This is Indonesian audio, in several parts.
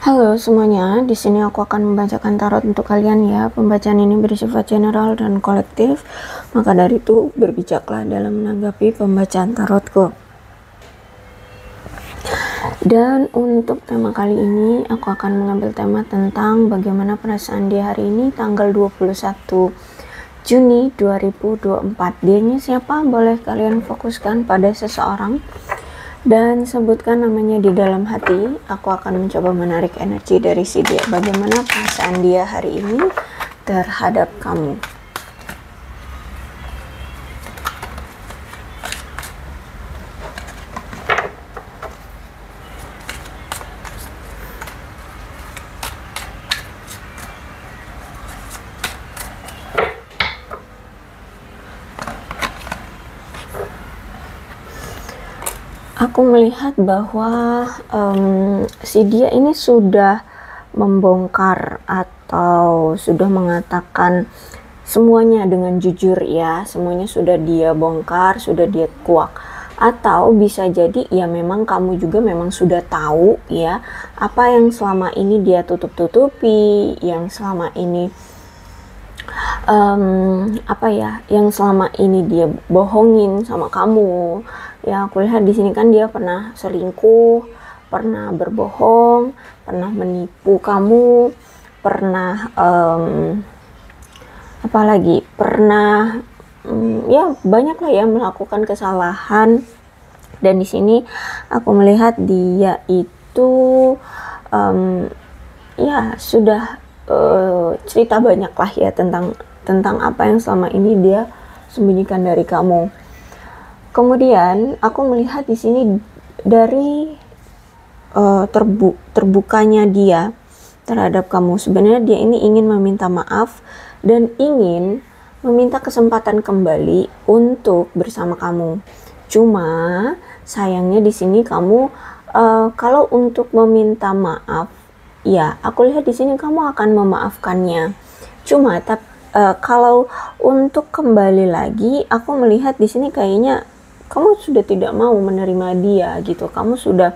Halo semuanya, di sini aku akan membacakan tarot untuk kalian ya. Pembacaan ini bersifat general dan kolektif, maka dari itu berbijaklah dalam menanggapi pembacaan tarotku. Dan untuk tema kali ini, aku akan mengambil tema tentang bagaimana perasaan dia hari ini, tanggal 21 Juni 2024. Dianya siapa? Boleh kalian fokuskan pada seseorang dan sebutkan namanya di dalam hati. Aku akan mencoba menarik energi dari si dia. Bagaimana perasaan dia hari ini terhadap kamu? Aku melihat bahwa si dia ini sudah membongkar atau sudah mengatakan semuanya dengan jujur ya. Semuanya sudah dia bongkar, sudah dia kuak. Atau bisa jadi ya memang kamu juga memang sudah tahu ya apa yang selama ini dia tutup-tutupi, yang selama ini yang selama ini dia bohongin sama kamu. Ya, aku lihat di sini kan dia pernah selingkuh, pernah berbohong, pernah menipu kamu, pernah pernah ya banyak lah ya melakukan kesalahan. Dan di sini aku melihat dia itu ya sudah cerita banyak lah ya tentang apa yang selama ini dia sembunyikan dari kamu. Kemudian aku melihat di sini dari terbukanya dia terhadap kamu. Sebenarnya dia ini ingin meminta maaf dan ingin meminta kesempatan kembali untuk bersama kamu. Cuma sayangnya di sini kamu kalau untuk meminta maaf, ya aku lihat di sini kamu akan memaafkannya. Cuma kalau untuk kembali lagi, aku melihat di sini kayaknya kamu sudah tidak mau menerima dia gitu. Kamu sudah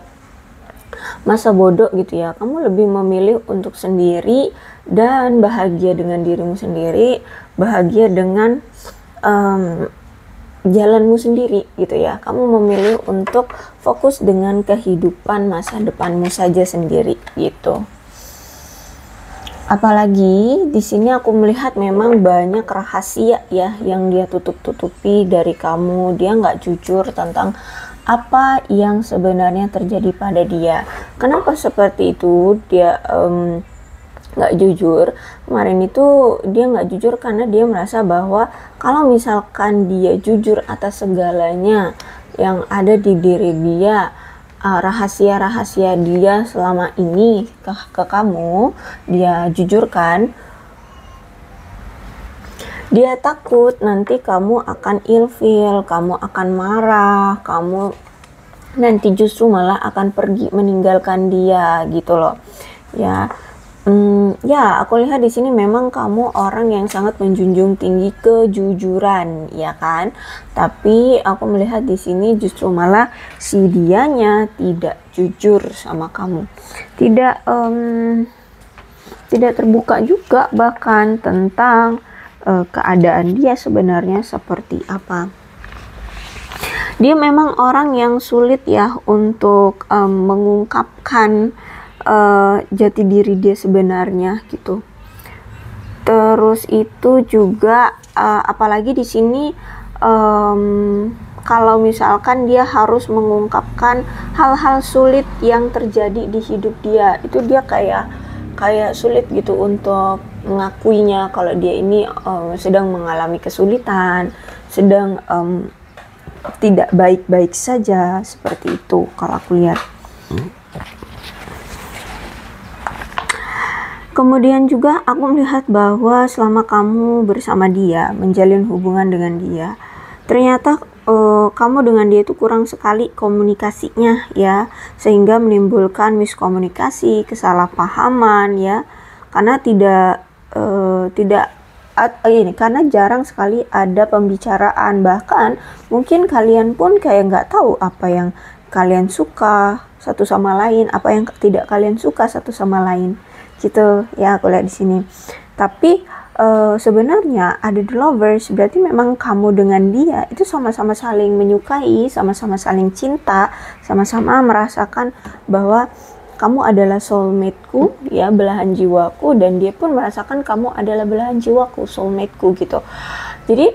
masa bodoh gitu ya. Kamu lebih memilih untuk sendiri dan bahagia dengan dirimu sendiri, bahagia dengan jalanmu sendiri gitu ya. Kamu memilih untuk fokus dengan kehidupan masa depanmu saja sendiri gitu. Apalagi di sini aku melihat memang banyak rahasia ya yang dia tutup-tutupi dari kamu. Dia nggak jujur tentang apa yang sebenarnya terjadi pada dia. Kenapa seperti itu? Dia nggak jujur. Kemarin itu dia nggak jujur karena dia merasa bahwa kalau misalkan dia jujur atas segalanya yang ada di diri dia, rahasia-rahasia dia selama ini ke kamu, dia jujurkan, dia takut nanti kamu akan ilfil, kamu akan marah, kamu nanti justru malah akan pergi meninggalkan dia gitu loh ya. Ya aku lihat di sini memang kamu orang yang sangat menjunjung tinggi kejujuran ya kan, tapi aku melihat di sini justru malah si dianya tidak jujur sama kamu, tidak terbuka juga bahkan tentang keadaan dia sebenarnya seperti apa. Dia memang orang yang sulit ya untuk mengungkapkan jati diri dia sebenarnya gitu. Terus itu juga apalagi di sini kalau misalkan dia harus mengungkapkan hal-hal sulit yang terjadi di hidup dia, itu dia kayak sulit gitu untuk mengakuinya kalau dia ini sedang mengalami kesulitan, sedang tidak baik-baik saja, seperti itu kalau aku lihat. Kemudian juga aku melihat bahwa selama kamu bersama dia, menjalin hubungan dengan dia, ternyata kamu dengan dia itu kurang sekali komunikasinya ya, sehingga menimbulkan miskomunikasi, kesalahpahaman ya, karena karena jarang sekali ada pembicaraan. Bahkan mungkin kalian pun kayak nggak tahu apa yang kalian suka satu sama lain, apa yang tidak kalian suka satu sama lain, gitu ya. Aku lihat di sini. Tapi sebenarnya ada the lovers, berarti memang kamu dengan dia itu sama-sama saling menyukai, sama-sama saling cinta, sama-sama merasakan bahwa kamu adalah soulmate-ku, ya, belahan jiwaku, dan dia pun merasakan kamu adalah belahan jiwaku, soulmate-ku, gitu. Jadi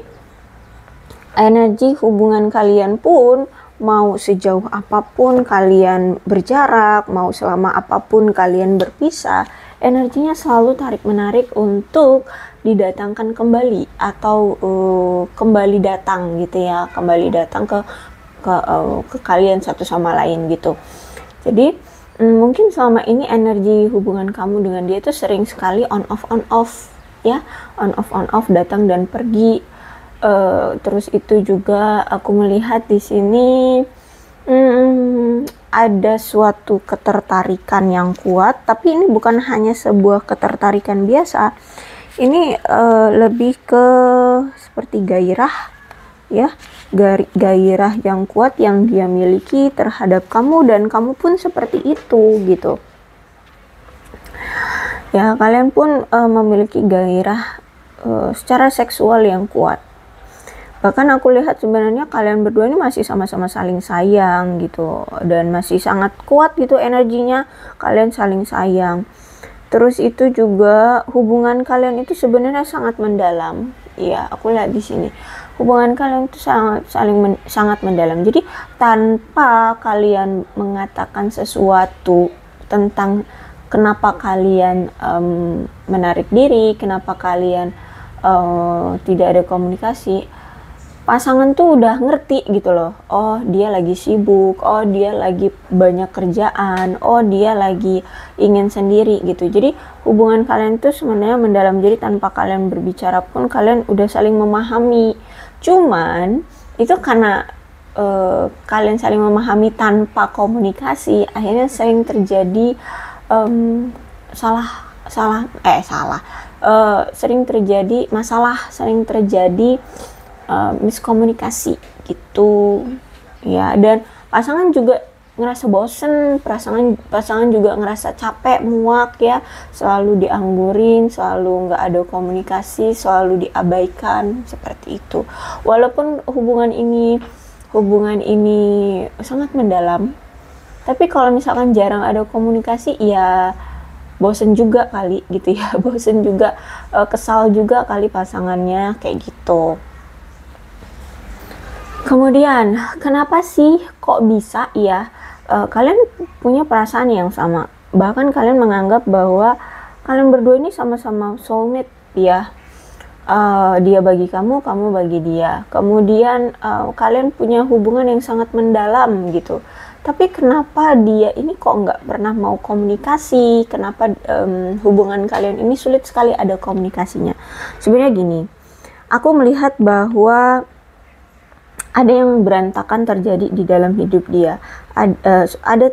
energi hubungan kalian pun mau sejauh apapun kalian berjarak, mau selama apapun kalian berpisah, energinya selalu tarik-menarik untuk didatangkan kembali atau kembali datang, gitu ya, kembali datang ke kalian satu sama lain, gitu. Jadi mungkin selama ini energi hubungan kamu dengan dia itu sering sekali on off ya, on off, datang dan pergi. Terus itu juga aku melihat di sini ada suatu ketertarikan yang kuat, tapi ini bukan hanya sebuah ketertarikan biasa. Ini lebih ke seperti gairah, ya, gairah yang kuat yang dia miliki terhadap kamu, dan kamu pun seperti itu, gitu. Ya, kalian pun memiliki gairah secara seksual yang kuat. Bahkan aku lihat sebenarnya kalian berdua ini masih sama-sama saling sayang, gitu, dan masih sangat kuat gitu energinya, kalian saling sayang. Terus itu juga hubungan kalian itu sebenarnya sangat mendalam. Iya, aku lihat di sini hubungan kalian itu sangat mendalam. Jadi tanpa kalian mengatakan sesuatu tentang kenapa kalian menarik diri, kenapa kalian tidak ada komunikasi, pasangan tuh udah ngerti gitu loh. Oh, dia lagi sibuk, oh dia lagi banyak kerjaan, oh dia lagi ingin sendiri, gitu. Jadi hubungan kalian tuh sebenarnya mendalam. Jadi tanpa kalian berbicara pun kalian udah saling memahami. Cuman itu karena kalian saling memahami tanpa komunikasi, akhirnya sering terjadi sering terjadi masalah, sering terjadi miskomunikasi, gitu ya. Dan pasangan juga ngerasa bosen, pasangan juga ngerasa capek, muak, ya, selalu dianggurin, selalu nggak ada komunikasi, selalu diabaikan, seperti itu. Walaupun hubungan ini sangat mendalam, tapi kalau misalkan jarang ada komunikasi, ya bosen juga kali, gitu ya. Bosen juga, kesal juga kali pasangannya, kayak gitu. Kemudian, kenapa sih kok bisa ya kalian punya perasaan yang sama? Bahkan kalian menganggap bahwa kalian berdua ini sama-sama soulmate, ya. Dia bagi kamu, kamu bagi dia. Kemudian kalian punya hubungan yang sangat mendalam, gitu. Tapi kenapa dia ini kok nggak pernah mau komunikasi? Kenapa hubungan kalian ini sulit sekali ada komunikasinya? Sebenarnya gini, aku melihat bahwa ada yang berantakan terjadi di dalam hidup dia. Ada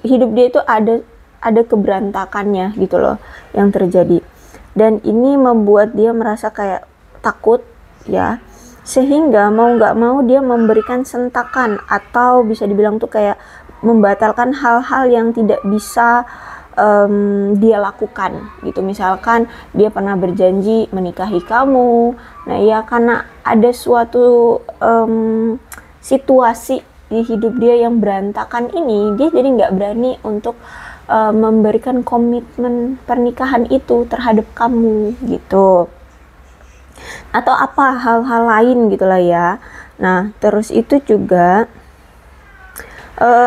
hidup dia itu ada keberantakannya, gitu loh, yang terjadi. Dan ini membuat dia merasa kayak takut, ya. Sehingga mau nggak mau dia memberikan sentakan, atau bisa dibilang tuh kayak membatalkan hal-hal yang tidak bisa dia lakukan, gitu. Misalkan dia pernah berjanji menikahi kamu, nah ya karena ada suatu situasi di hidup dia yang berantakan ini, dia jadi nggak berani untuk memberikan komitmen pernikahan itu terhadap kamu, gitu. Atau apa hal-hal lain, gitulah ya. Nah, terus itu juga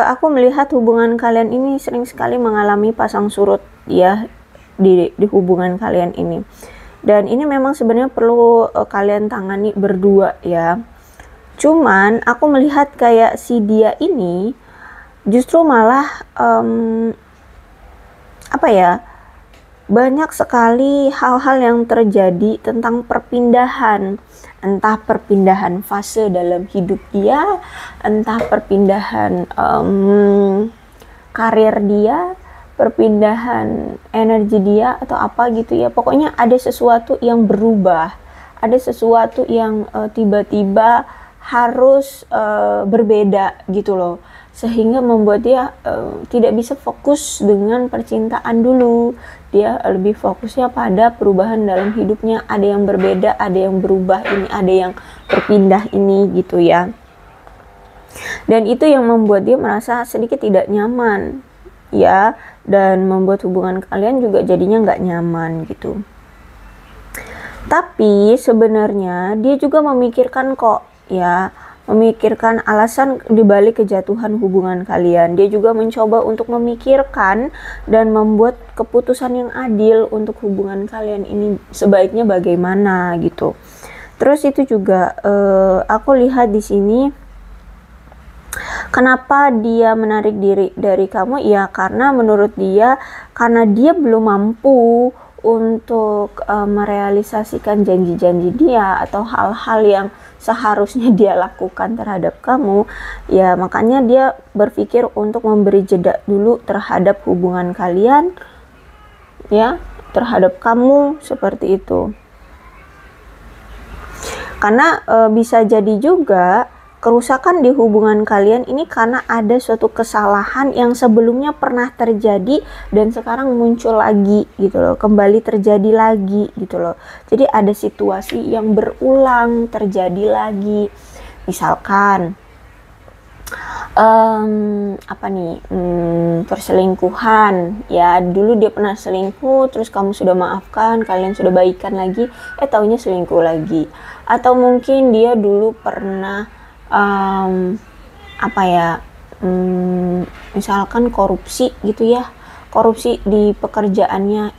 aku melihat hubungan kalian ini sering sekali mengalami pasang surut, ya, di hubungan kalian ini. Dan ini memang sebenarnya perlu kalian tangani berdua, ya. Cuman aku melihat kayak si dia ini justru malah banyak sekali hal-hal yang terjadi tentang perpindahan. Entah perpindahan fase dalam hidup dia, entah perpindahan karir dia, perpindahan energi dia, atau apa gitu ya. Pokoknya ada sesuatu yang berubah, ada sesuatu yang tiba-tiba harus berbeda, gitu loh. sehingga membuat dia tidak bisa fokus dengan percintaan dulu. Dia lebih fokusnya pada perubahan dalam hidupnya, ada yang berbeda, ada yang berubah ini, ada yang berpindah ini gitu ya. Dan itu yang membuat dia merasa sedikit tidak nyaman ya, dan membuat hubungan kalian juga jadinya nggak nyaman gitu. Tapi sebenarnya dia juga memikirkan kok ya, memikirkan alasan dibalik kejatuhan hubungan kalian. Dia juga mencoba untuk memikirkan dan membuat keputusan yang adil untuk hubungan kalian ini sebaiknya bagaimana gitu. Terus itu juga aku lihat di sini, kenapa dia menarik diri dari kamu? Ya karena menurut dia, karena dia belum mampu untuk merealisasikan janji-janji dia atau hal-hal yang seharusnya dia lakukan terhadap kamu. Ya makanya dia berpikir untuk memberi jeda dulu terhadap hubungan kalian, ya, terhadap kamu seperti itu. Karena bisa jadi juga kerusakan di hubungan kalian ini karena ada suatu kesalahan yang sebelumnya pernah terjadi dan sekarang muncul lagi gitu loh, kembali terjadi lagi gitu loh. Jadi ada situasi yang berulang terjadi lagi. Misalkan perselingkuhan ya, dulu dia pernah selingkuh, terus kamu sudah maafkan, kalian sudah baikan lagi, taunya selingkuh lagi. Atau mungkin dia dulu pernah misalkan korupsi gitu ya, korupsi di pekerjaannya,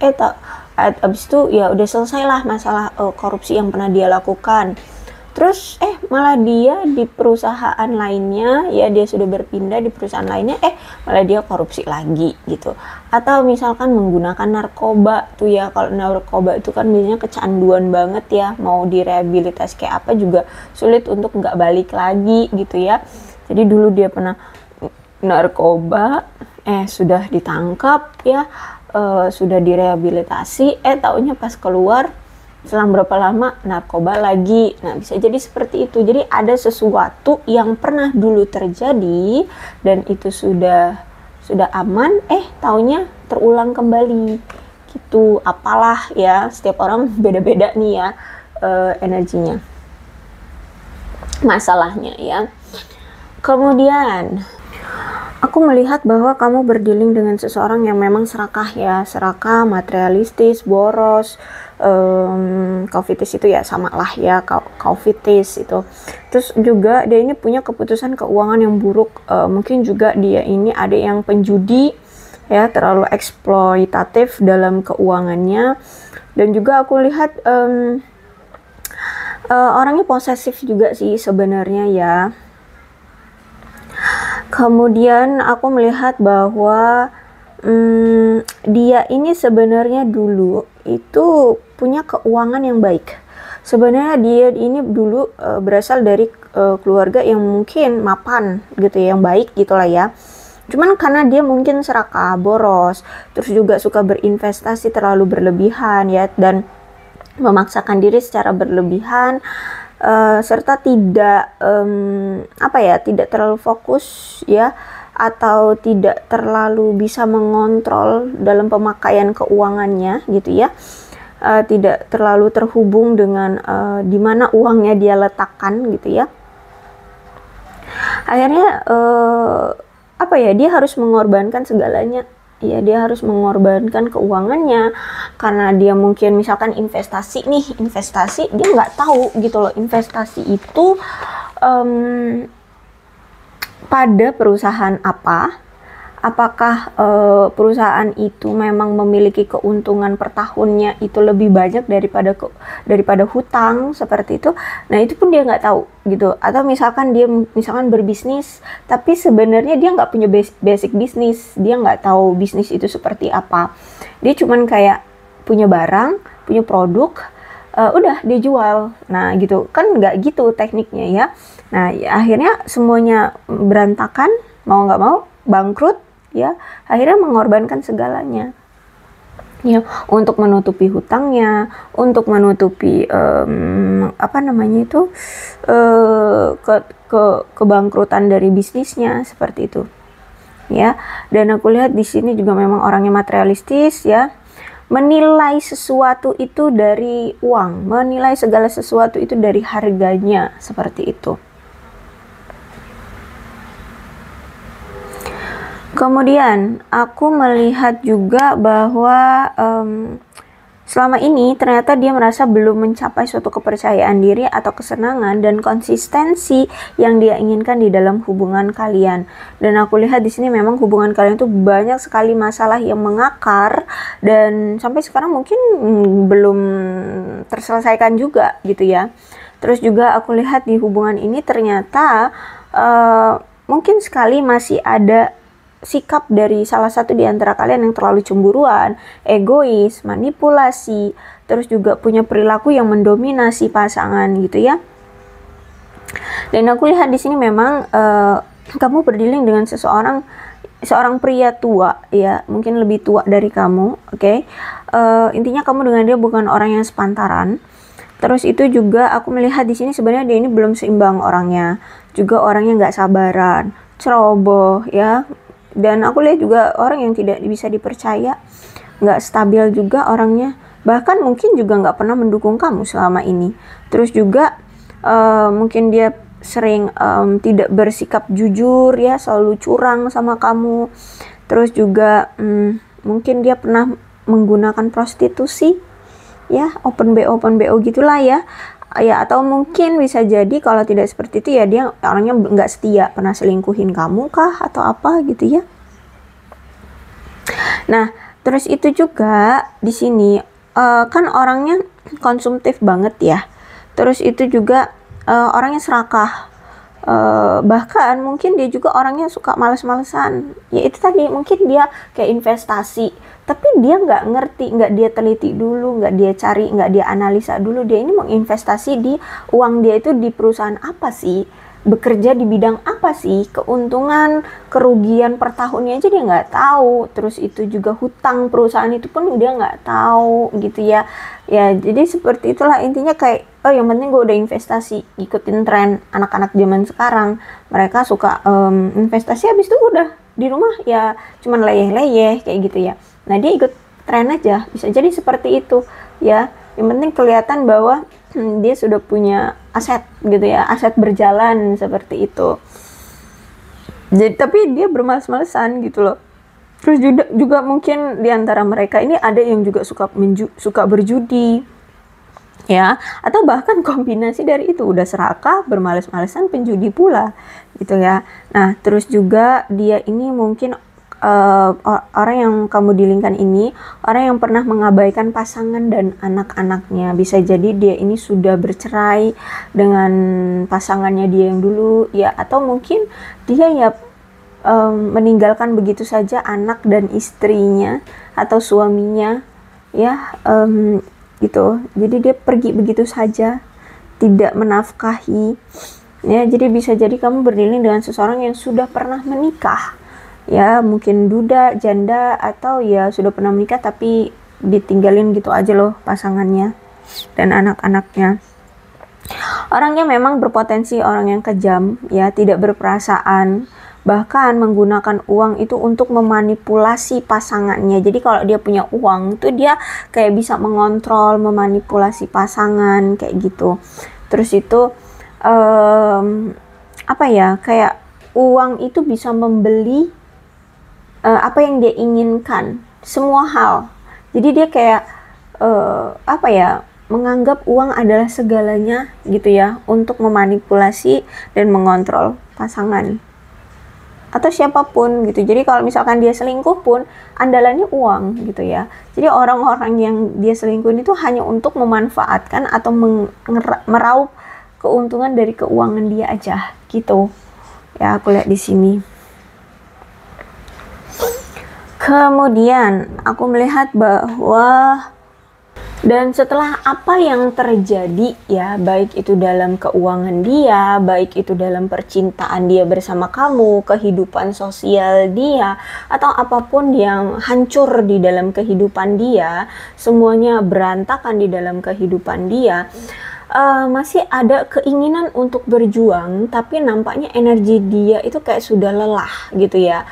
abis itu ya udah selesai lah masalah korupsi yang pernah dia lakukan. Terus malah dia di perusahaan lainnya, ya dia sudah berpindah di perusahaan lainnya, malah dia korupsi lagi gitu. Atau misalkan menggunakan narkoba tuh ya, kalau narkoba itu kan biasanya kecanduan banget ya, mau direhabilitasi kayak apa juga sulit untuk nggak balik lagi gitu ya. Jadi dulu dia pernah narkoba, sudah ditangkap ya, sudah direhabilitasi, taunya pas keluar selang berapa lama narkoba lagi. Nah bisa jadi seperti itu. Jadi ada sesuatu yang pernah dulu terjadi dan itu sudah aman, taunya terulang kembali gitu. Apalah ya, setiap orang beda-beda nih ya energinya, masalahnya ya. Kemudian aku melihat bahwa kamu berdealing dengan seseorang yang memang serakah ya, serakah, materialistis, boros. Kaufitis itu ya sama lah ya, kaufitis itu. Terus juga dia ini punya keputusan keuangan yang buruk. Mungkin juga dia ini ada yang penjudi ya, terlalu eksploitatif dalam keuangannya. Dan juga aku lihat orangnya posesif juga sih sebenarnya ya. Kemudian aku melihat bahwa dia ini sebenarnya dulu itu punya keuangan yang baik. Sebenarnya dia ini dulu berasal dari keluarga yang mungkin mapan gitu ya, yang baik gitulah ya. Cuman karena dia mungkin serakah, boros, terus juga suka berinvestasi terlalu berlebihan ya, dan memaksakan diri secara berlebihan, serta tidak tidak terlalu fokus ya, atau tidak terlalu bisa mengontrol dalam pemakaian keuangannya gitu ya. Tidak terlalu terhubung dengan di mana uangnya dia letakkan gitu ya. Akhirnya dia harus mengorbankan segalanya. Ya, dia harus mengorbankan keuangannya karena dia mungkin misalkan investasi dia nggak tahu gitu loh, investasi itu pada perusahaan apakah perusahaan itu memang memiliki keuntungan per tahunnya itu lebih banyak daripada hutang seperti itu. Nah itu pun dia nggak tahu gitu. Atau misalkan dia berbisnis tapi sebenarnya dia nggak punya basic bisnis, dia nggak tahu bisnis itu seperti apa. Dia cuman kayak punya barang, punya produk, udah dia jual. Nah gitu kan, nggak gitu tekniknya ya. Nah akhirnya semuanya berantakan, mau nggak mau bangkrut ya, akhirnya mengorbankan segalanya. ya, untuk menutupi hutangnya, untuk menutupi apa namanya itu, kebangkrutan dari bisnisnya, seperti itu ya. Dan aku lihat di sini juga memang orangnya materialistis ya, menilai sesuatu itu dari uang, menilai segala sesuatu itu dari harganya, seperti itu. Kemudian aku melihat juga bahwa selama ini ternyata dia merasa belum mencapai suatu kepercayaan diri atau kesenangan dan konsistensi yang dia inginkan di dalam hubungan kalian. Dan aku lihat di sini memang hubungan kalian itu banyak sekali masalah yang mengakar dan sampai sekarang mungkin belum terselesaikan juga gitu ya. Terus juga aku lihat di hubungan ini ternyata mungkin sekali masih ada sikap dari salah satu di antara kalian yang terlalu cemburuan, egois, manipulasi, terus juga punya perilaku yang mendominasi pasangan gitu ya. Dan aku lihat di sini memang kamu berdealing dengan seorang pria tua ya, mungkin lebih tua dari kamu, oke? Intinya kamu dengan dia bukan orang yang sepantaran. Terus itu juga aku melihat di sini sebenarnya dia ini belum seimbang orangnya, juga orangnya nggak sabaran, ceroboh ya. Dan aku lihat juga orang yang tidak bisa dipercaya, nggak stabil juga orangnya, bahkan mungkin juga nggak pernah mendukung kamu selama ini. Terus juga mungkin dia sering tidak bersikap jujur ya, selalu curang sama kamu. Terus juga mungkin dia pernah menggunakan prostitusi ya, open BO gitulah ya. Ya, atau mungkin bisa jadi kalau tidak seperti itu ya dia orangnya nggak setia, pernah selingkuhin kamu kah atau apa gitu ya. Nah, terus itu juga di sini kan orangnya konsumtif banget ya. Terus itu juga orangnya serakah. Bahkan mungkin dia juga orangnya suka males-malesan. Ya itu tadi, mungkin dia kayak investasi, tapi dia nggak ngerti, nggak dia teliti dulu, nggak dia cari, nggak dia analisa dulu dia ini mau investasi di uang dia itu di perusahaan apa sih, bekerja di bidang apa sih, keuntungan, kerugian per tahunnya aja dia nggak tahu. Terus itu juga hutang perusahaan itu pun dia nggak tahu gitu ya. Ya jadi seperti itulah intinya, kayak oh yang penting gue udah investasi, ikutin tren anak-anak zaman sekarang, mereka suka investasi, habis itu udah di rumah ya cuman leyeh-leyeh kayak gitu ya. Nah dia ikut tren aja, bisa jadi seperti itu ya. Yang penting kelihatan bahwa dia sudah punya aset gitu ya, aset berjalan seperti itu. Jadi tapi dia bermalas-malesan gitu loh. Terus juga mungkin di antara mereka ini ada yang juga suka berjudi ya, atau bahkan kombinasi dari itu, udah serakah, bermalas-malesan, penjudi pula gitu ya. Nah terus juga dia ini mungkin orang yang kamu dilingkan ini orang yang pernah mengabaikan pasangan dan anak-anaknya. Bisa jadi dia ini sudah bercerai dengan pasangannya dia yang dulu ya, atau mungkin dia ya meninggalkan begitu saja anak dan istrinya atau suaminya ya, gitu. Jadi dia pergi begitu saja, tidak menafkahi ya. Jadi bisa jadi kamu berdiri dengan seseorang yang sudah pernah menikah ya, mungkin duda, janda, atau ya sudah pernah menikah tapi ditinggalin gitu aja loh pasangannya dan anak-anaknya. Orangnya memang berpotensi orang yang kejam ya, tidak berperasaan, bahkan menggunakan uang itu untuk memanipulasi pasangannya. Jadi kalau dia punya uang itu dia kayak bisa mengontrol, memanipulasi pasangan kayak gitu. Terus itu apa ya, kayak uang itu bisa membeli apa yang dia inginkan, semua hal. Jadi dia kayak apa ya, menganggap uang adalah segalanya gitu ya, untuk memanipulasi dan mengontrol pasangan atau siapapun gitu. Jadi kalau misalkan dia selingkuh pun andalannya uang gitu ya. Jadi orang-orang yang dia selingkuhin itu hanya untuk memanfaatkan atau meraup keuntungan dari keuangan dia aja gitu. Ya aku lihat di sini. Kemudian aku melihat bahwa Dan setelah apa yang terjadi ya, baik itu dalam keuangan dia, baik itu dalam percintaan dia bersama kamu, kehidupan sosial dia, atau apapun yang hancur di dalam kehidupan dia, semuanya berantakan di dalam kehidupan dia, masih ada keinginan untuk berjuang, tapi nampaknya energi dia itu kayak sudah lelah gitu ya.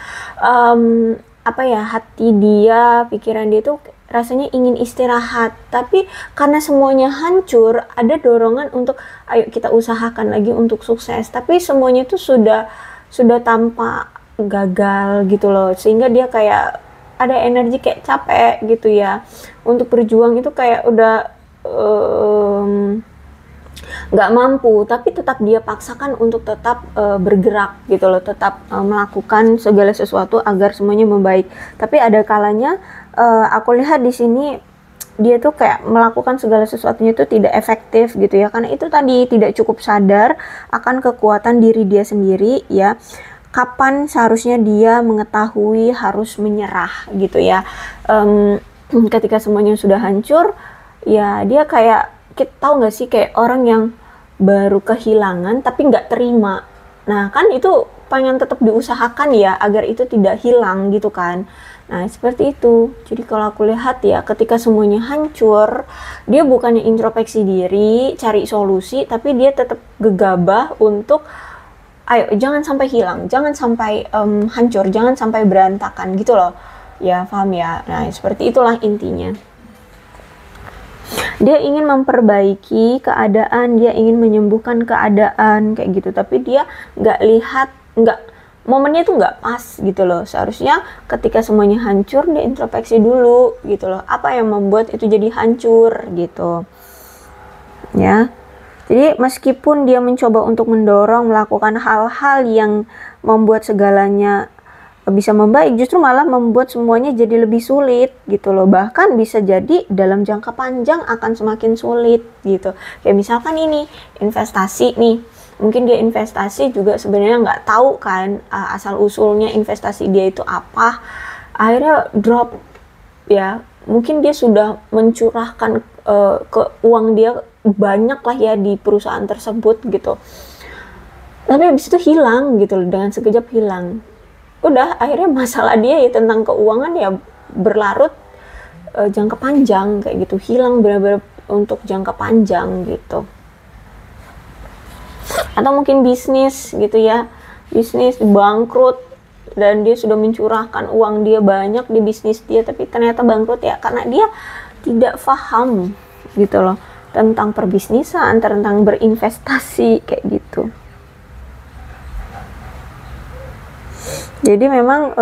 Hati dia, pikiran dia tuh rasanya ingin istirahat, tapi karena semuanya hancur, ada dorongan untuk ayo kita usahakan lagi untuk sukses, tapi semuanya itu sudah tampak gagal gitu loh, sehingga dia kayak ada energi kayak capek gitu ya, untuk berjuang itu kayak udah nggak mampu, tapi tetap dia paksakan untuk tetap bergerak gitu loh, tetap melakukan segala sesuatu agar semuanya membaik. Tapi ada kalanya aku lihat di sini dia tuh kayak melakukan segala sesuatunya itu tidak efektif gitu ya, karena itu tadi tidak cukup sadar akan kekuatan diri dia sendiri ya. Kapan seharusnya dia mengetahui harus menyerah gitu ya. Ketika semuanya sudah hancur ya, dia kayak, kita tahu nggak sih kayak orang yang baru kehilangan tapi nggak terima. Nah kan itu pengen tetap diusahakan ya agar itu tidak hilang gitu kan. Nah seperti itu. Jadi kalau aku lihat ya, ketika semuanya hancur, dia bukannya introspeksi diri cari solusi, tapi dia tetap gegabah untuk ayo jangan sampai hilang, jangan sampai hancur, jangan sampai berantakan gitu loh ya, paham ya. Nah seperti itulah intinya. Dia ingin memperbaiki keadaan, dia ingin menyembuhkan keadaan kayak gitu, tapi dia momennya itu nggak pas gitu loh. Seharusnya ketika semuanya hancur, dia introspeksi dulu gitu loh, apa yang membuat itu jadi hancur gitu ya. Jadi meskipun dia mencoba untuk mendorong melakukan hal-hal yang membuat segalanya bisa membaik, justru malah membuat semuanya jadi lebih sulit gitu loh. Bahkan bisa jadi dalam jangka panjang akan semakin sulit gitu. Kayak misalkan ini investasi nih, mungkin dia investasi juga sebenarnya nggak tahu kan asal usulnya investasi dia itu apa, akhirnya drop ya. Mungkin dia sudah mencurahkan ke uang dia banyak lah ya di perusahaan tersebut gitu, tapi habis itu hilang gitu loh, dengan sekejap hilang. Udah akhirnya masalah dia ya tentang keuangan ya berlarut jangka panjang kayak gitu, hilang benar-benar untuk jangka panjang gitu. Atau mungkin bisnis gitu ya, bisnis bangkrut dan dia sudah mencurahkan uang dia banyak di bisnis dia, tapi ternyata bangkrut ya karena dia tidak paham gitu loh tentang perbisnisan, tentang berinvestasi kayak gitu. Jadi memang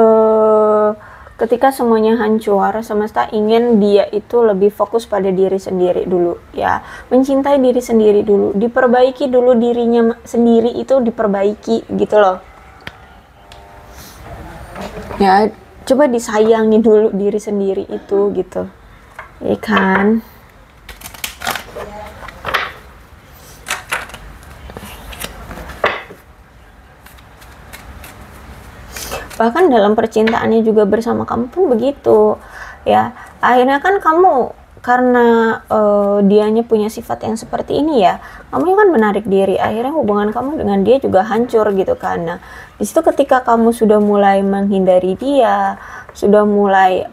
ketika semuanya hancur, semesta ingin dia itu lebih fokus pada diri sendiri dulu ya, mencintai diri sendiri dulu, diperbaiki dulu dirinya sendiri, itu diperbaiki gitu loh ya. Coba disayangi dulu diri sendiri itu gitu ya kan. Bahkan dalam percintaannya juga bersama kamu pun begitu ya. Akhirnya kan kamu karena dianya punya sifat yang seperti ini ya, kamu kan menarik diri, akhirnya hubungan kamu dengan dia juga hancur gitu kan. Nah disitu ketika kamu sudah mulai menghindari dia, sudah mulai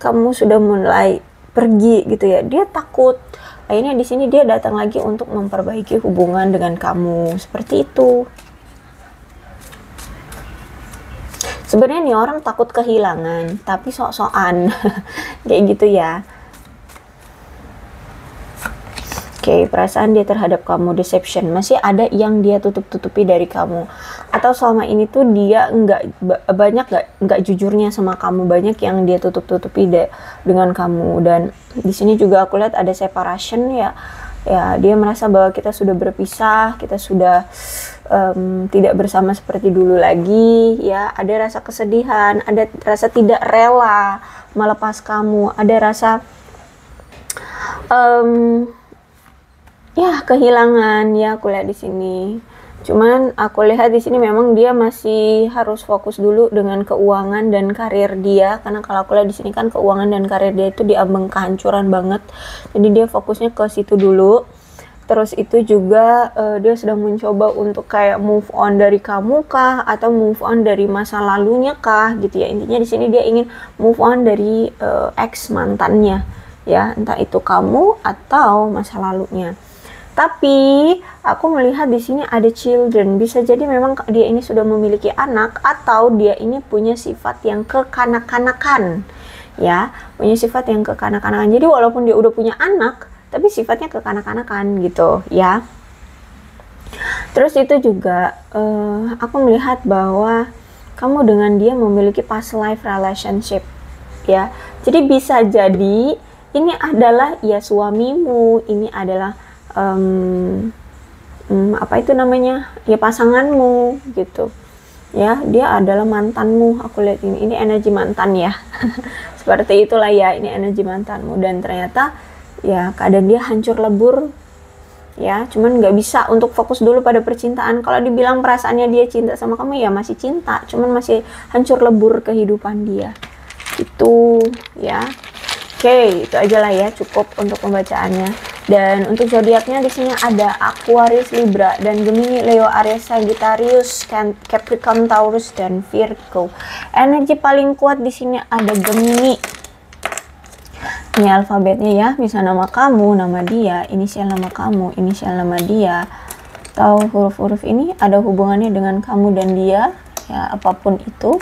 kamu sudah mulai pergi gitu ya, dia takut. Akhirnya di sini dia datang lagi untuk memperbaiki hubungan dengan kamu, seperti itu. Sebenarnya nih orang takut kehilangan, tapi sok-sokan kayak gitu ya. Oke, perasaan dia terhadap kamu deception, masih ada yang dia tutup-tutupi dari kamu, atau selama ini tuh dia nggak jujurnya sama kamu, banyak yang dia tutup-tutupi dengan kamu. Dan di sini juga aku lihat ada separation ya. Ya, dia merasa bahwa kita sudah berpisah, kita sudah tidak bersama seperti dulu lagi ya. Ada rasa kesedihan, ada rasa tidak rela melepas kamu, ada rasa kehilangan ya, aku lihat di sini. Cuman aku lihat di sini memang dia masih harus fokus dulu dengan keuangan dan karir dia, karena kalau aku lihat di sini kan keuangan dan karir dia itu diambang kehancuran banget. Jadi dia fokusnya ke situ dulu. Terus itu juga dia sedang mencoba untuk kayak move on dari kamu kah, atau move on dari masa lalunya kah gitu ya. Intinya di sini dia ingin move on dari ex mantannya ya, entah itu kamu atau masa lalunya. Tapi aku melihat di sini ada children. Bisa jadi memang dia ini sudah memiliki anak, atau dia ini punya sifat yang kekanak-kanakan. Ya, punya sifat yang kekanak-kanakan. Jadi walaupun dia udah punya anak, tapi sifatnya kekanak-kanakan gitu ya. Terus itu juga aku melihat bahwa kamu dengan dia memiliki past life relationship ya. Jadi bisa jadi ini adalah ya suamimu, ini adalah apa itu namanya ya pasanganmu gitu ya, dia adalah mantanmu. Aku lihat ini energi mantan ya. Seperti itulah ya, ini energi mantanmu, dan ternyata ya keadaan dia hancur lebur ya. Cuman nggak bisa untuk fokus dulu pada percintaan. Kalau dibilang perasaannya dia cinta sama kamu ya masih cinta, cuman masih hancur lebur kehidupan dia itu ya. Oke, itu aja lah ya, cukup untuk pembacaannya. Dan untuk zodiaknya di sini ada Aquarius, Libra, dan Gemini, Leo, Aries, Sagittarius, Capricorn, Taurus, dan Virgo. Energi paling kuat di sini ada Gemini. Ini alfabetnya ya, bisa nama kamu, nama dia, inisial nama kamu, inisial nama dia, atau huruf-huruf ini ada hubungannya dengan kamu dan dia, ya apapun itu.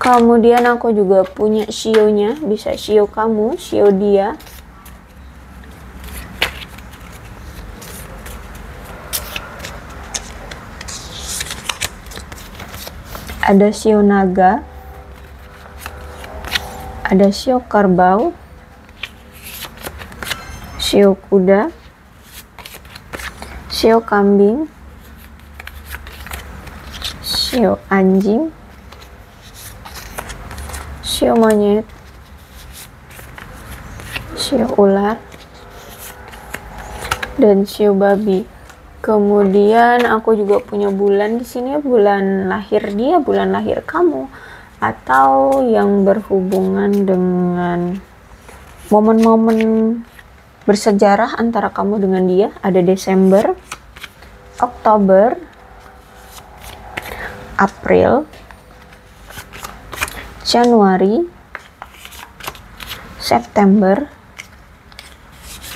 Kemudian aku juga punya shio-nya, bisa shio kamu, shio dia. Ada shio naga, ada shio kerbau, shio kuda, shio kambing, shio anjing, shio monyet, shio ular, dan shio babi. Kemudian aku juga punya bulan di sini, bulan lahir dia, bulan lahir kamu, atau yang berhubungan dengan momen-momen bersejarah antara kamu dengan dia. Ada Desember, Oktober, April, Januari, September,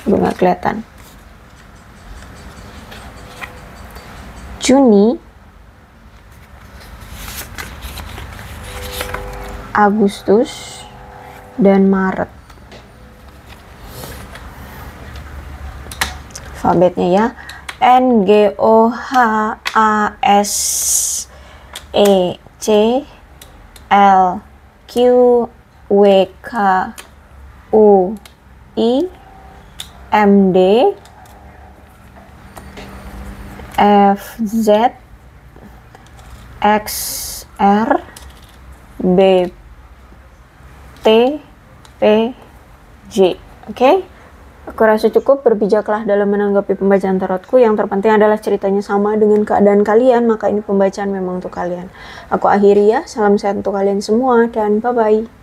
nggak kelihatan, Juni, Agustus, dan Maret. Alfabetnya ya, N, G, O, H, A, S, E, C, L, Q, W, K, U, I, M, D, F, Z, X, R, B, T, P, J. Oke? Aku rasa cukup, berbijaklah dalam menanggapi pembacaan tarotku. Yang terpenting adalah ceritanya sama dengan keadaan kalian, maka ini pembacaan memang untuk kalian. Aku akhiri ya, salam sehat untuk kalian semua, dan bye-bye.